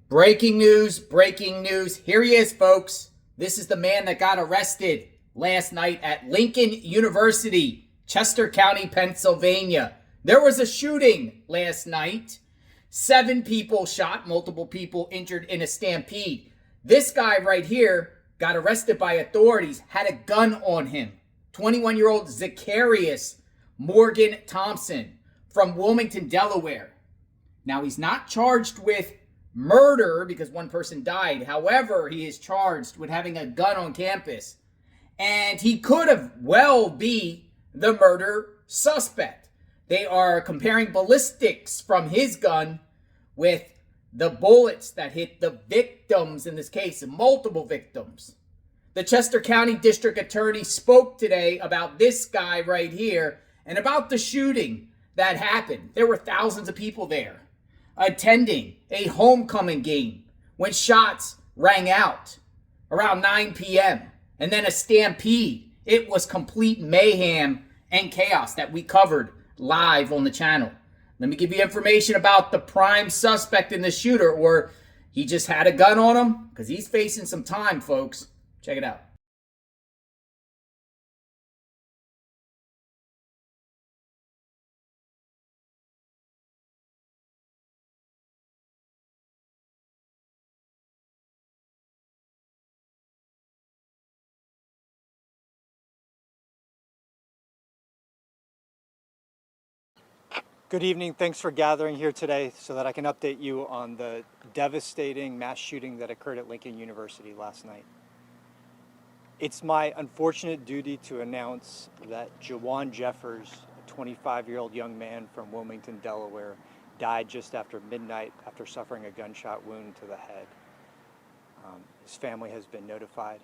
Breaking news, breaking news. Here he is, folks. This is the man that got arrested last night at Lincoln University, Chester County, Pennsylvania. There was a shooting last night. 7 people shot, multiple people injured in a stampede. This guy right here got arrested by authorities, had a gun on him. 21-year-old Zecqueous Morgan-Thompson from Wilmington, Delaware. Now, he's not charged with murder because one person died. However, he is charged with having a gun on campus. And he could have well be the murder suspect. They are comparing ballistics from his gun with the bullets that hit the victims in this case, multiple victims. The Chester County District Attorney spoke today about this guy right here and about the shooting that happened. There were thousands of people there attending a homecoming game when shots rang out around 9 p.m. and then a stampede. It was complete mayhem and chaos that we covered live on the channel. Let me give you information about the prime suspect in the shooter, or he just had a gun on him, because he's facing some time, folks. Check it out. Good evening. Thanks for gathering here today so that I can update you on the devastating mass shooting that occurred at Lincoln University last night. It's my unfortunate duty to announce that Jawan Jeffers, a 25-year-old young man from Wilmington, Delaware, died just after midnight after suffering a gunshot wound to the head. His family has been notified.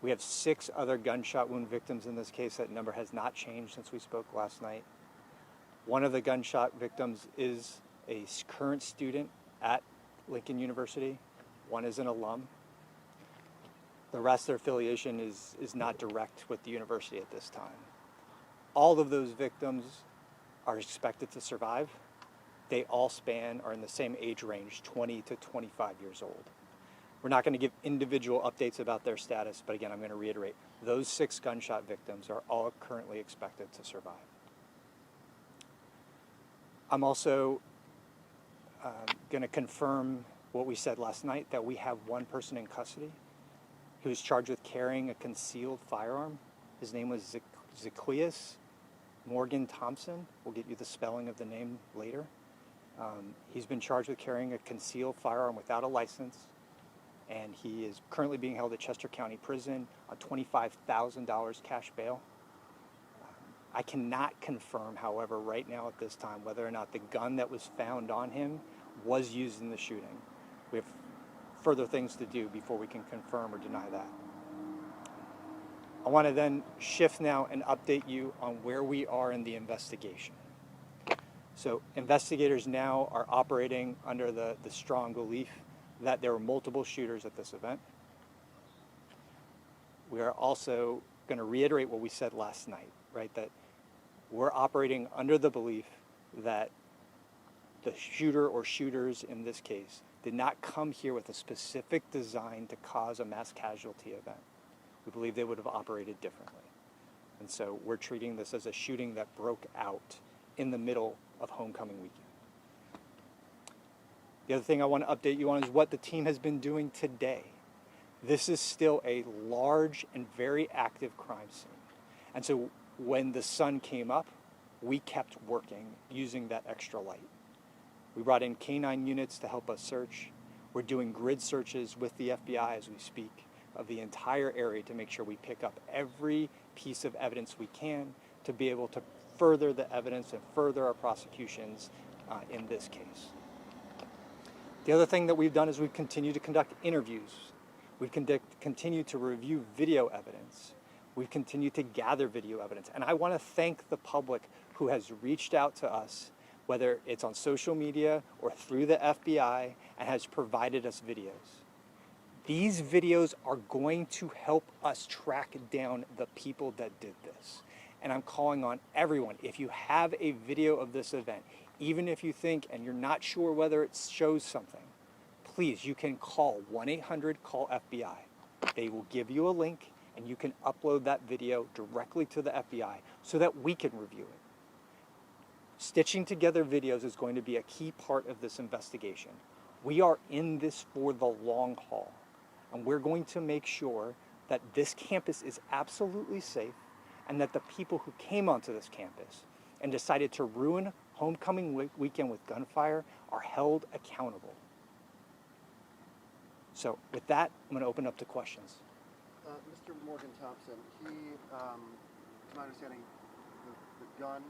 We have 6 other gunshot wound victims in this case. That number has not changed since we spoke last night. One of the gunshot victims is a current student at Lincoln University. One is an alum. The rest, their affiliation is not direct with the university at this time. All of those victims are expected to survive. They all are in the same age range, 20 to 25 years old. We're not going to give individual updates about their status, but again, I'm going to reiterate, those 6 gunshot victims are all currently expected to survive. I'm also going to confirm what we said last night, that we have one person in custody who is charged with carrying a concealed firearm. His name was Zecqueous Morgan-Thompson. We'll get you the spelling of the name later. He's been charged with carrying a concealed firearm without a license, and he is currently being held at Chester County Prison on $25,000 cash bail. I cannot confirm, however, right now at this time, whether or not the gun that was found on him was used in the shooting. We have further things to do before we can confirm or deny that. I want to then shift now and update you on where we are in the investigation. So investigators now are operating under the strong belief that there were multiple shooters at this event. We are also going to reiterate what we said last night, right? That we're operating under the belief that the shooter or shooters in this case did not come here with a specific design to cause a mass casualty event. We believe they would have operated differently. And so we're treating this as a shooting that broke out in the middle of homecoming weekend. The other thing I want to update you on is what the team has been doing today. This is still a large and very active crime scene. And so when the sun came up, we kept working using that extra light. We brought in K-9 units to help us search. We're doing grid searches with the FBI as we speak of the entire area to make sure we pick up every piece of evidence we can to be able to further the evidence and further our prosecutions in this case. The other thing that we've done is we've continued to conduct interviews. We've continued to review video evidence. We've continued to gather video evidence. And I want to thank the public who has reached out to us, whether it's on social media or through the FBI, and has provided us videos. These videos are going to help us track down the people that did this. And I'm calling on everyone, if you have a video of this event, even if you think and you're not sure whether it shows something, please, you can call 1-800-CALL-FBI. They will give you a link, and you can upload that video directly to the FBI so that we can review it. Stitching together videos is going to be a key part of this investigation. We are in this for the long haul, and we're going to make sure that this campus is absolutely safe and that the people who came onto this campus and decided to ruin homecoming weekend with gunfire are held accountable. So with that, I'm going to open up to questions. Mr. Morgan-Thompson, he, to my understanding, the gun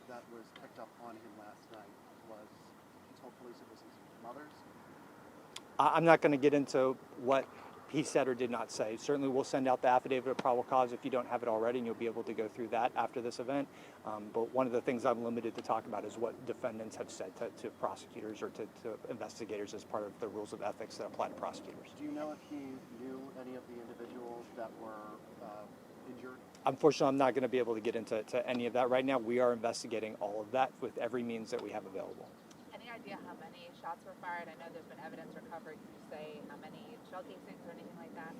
that was picked up on him last night was, he told police it was his mother's? I'm not going to get into what he said or did not say. Certainly we'll send out the affidavit of probable cause if you don't have it already, and you'll be able to go through that after this event. But one of the things I'm limited to talk about is what defendants have said to prosecutors or to investigators as part of the rules of ethics that apply to prosecutors. Do you know if he knew any of the individuals that were injured? Unfortunately, I'm not going to be able to get into any of that right now. We are investigating all of that with every means that we have available. Any idea how many shots were fired? I know there's been evidence recovered. Can you say how many shell casings or anything like that?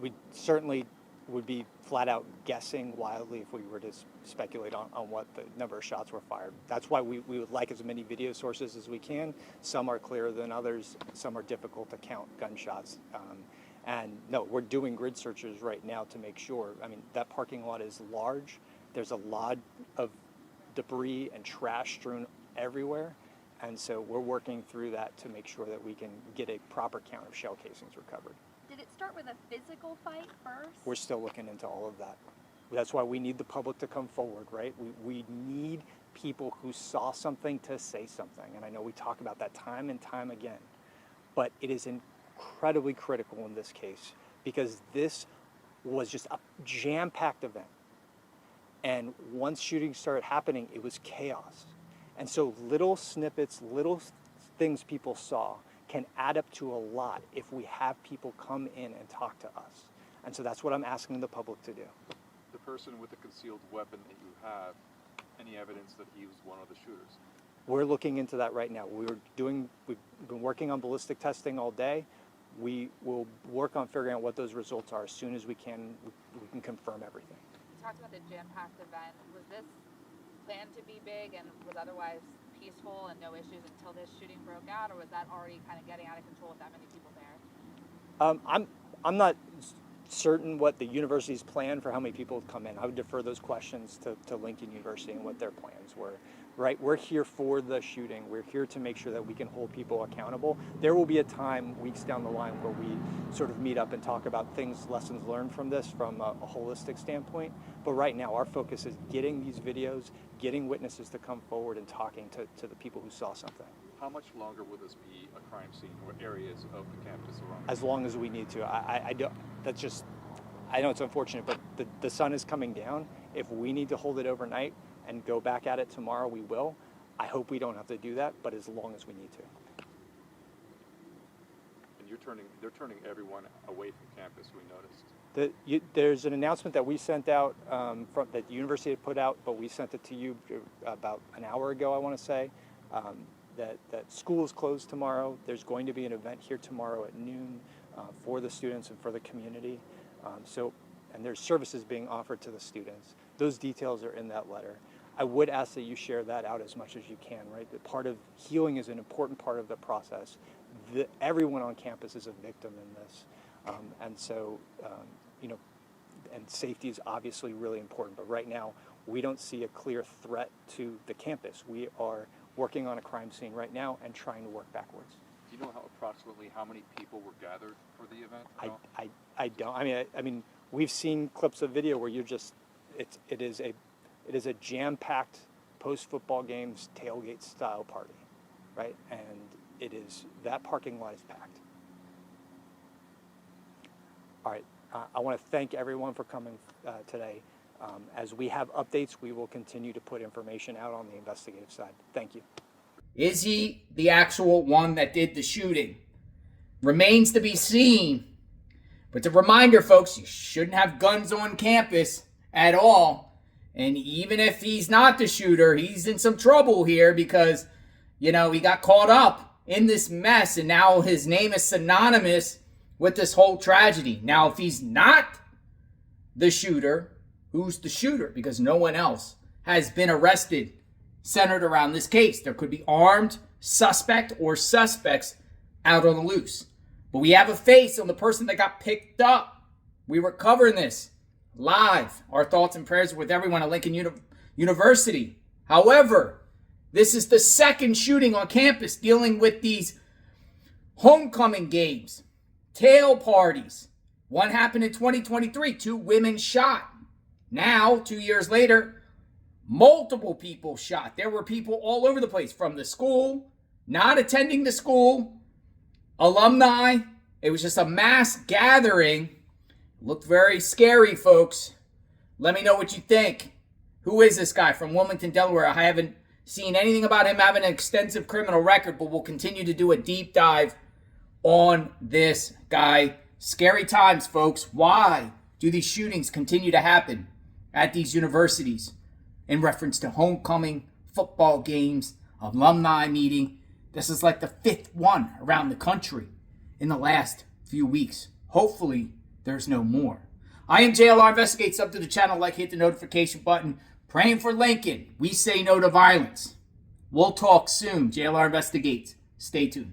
We certainly would be flat out guessing wildly if we were to speculate on what the number of shots were fired. That's why we would like as many video sources as we can. Some are clearer than others. Some are difficult to count gunshots. And no, we're doing grid searches right now to make sure. I mean, that parking lot is large. There's a lot of debris and trash strewn everywhere. And so we're working through that to make sure that we can get a proper count of shell casings recovered. Did it start with a physical fight first? We're still looking into all of that. That's why we need the public to come forward, right? We need people who saw something to say something. And I know we talk about that time and time again, but it is incredibly critical in this case because this was just a jam-packed event. And once shootings started happening, it was chaos. And so little snippets, little things people saw can add up to a lot if we have people come in and talk to us. And so that's what I'm asking the public to do. The person with the concealed weapon that you have, any evidence that he was one of the shooters? We're looking into that right now. We've been working on ballistic testing all day. We will work on figuring out what those results are as soon as we can confirm everything. You talked about the jam-packed event. Was this planned to be big and was otherwise peaceful and no issues until this shooting broke out, or was that already kind of getting out of control with that many people there? I'm not certain what the university's plan for how many people come in. I would defer those questions to Lincoln University and what their plans were. Right, we're here for the shooting. We're here to make sure that we can hold people accountable. There will be a time weeks down the line where we sort of meet up and talk about things, lessons learned from this from a holistic standpoint. But right now, our focus is getting these videos, getting witnesses to come forward and talking to the people who saw something. How much longer will this be a crime scene or areas of the campus around? As long as we need to. I don't. That's just. I know it's unfortunate, but the sun is coming down. If we need to hold it overnight and go back at it tomorrow, we will. I hope we don't have to do that, but as long as we need to. And they're turning everyone away from campus, we noticed. There's an announcement that we sent out that the university had put out, but we sent it to you about an hour ago, I want to say, that school is closed tomorrow. There's going to be an event here tomorrow at noon for the students and for the community. And there's services being offered to the students. Those details are in that letter. I would ask that you share that out as much as you can, right? That part of healing is an important part of the process. Everyone on campus is a victim in this. And safety is obviously really important, but right now we don't see a clear threat to the campus. We are working on a crime scene right now and trying to work backwards. Do you know approximately how many people were gathered for the event? I don't. I mean, we've seen clips of video where it is a jam-packed post-football games tailgate style party, right? And that parking lot is packed. All right, I want to thank everyone for coming today. As we have updates, we will continue to put information out on the investigative side. Thank you. Is he the actual one that did the shooting? Remains to be seen. But it's a reminder, folks, you shouldn't have guns on campus at all. And even if he's not the shooter, he's in some trouble here because, he got caught up in this mess, and now his name is synonymous with this whole tragedy. Now, if he's not the shooter, who's the shooter? Because no one else has been arrested centered around this case. There could be armed suspect or suspects out on the loose. But we have a face on the person that got picked up. We were covering this live. Our thoughts and prayers with everyone at Lincoln University. However, this is the second shooting on campus dealing with these homecoming games, tail parties. One happened in 2023, 2 women shot. Now, 2 years later, multiple people shot. There were people all over the place, from the school, not attending the school, alumni. It was just a mass gathering. Looked very scary, folks. Let me know what you think. Who is this guy from Wilmington, Delaware? I haven't seen anything about him having an extensive criminal record, but we'll continue to do a deep dive on this guy. Scary times, folks. Why do these shootings continue to happen at these universities in reference to homecoming, football games, alumni meeting? This is like the 5th one around the country in the last few weeks. Hopefully, there's no more. I am JLR Investigates. Sub to the channel, like, hit the notification button. Praying for Lincoln. We say no to violence. We'll talk soon. JLR Investigates. Stay tuned.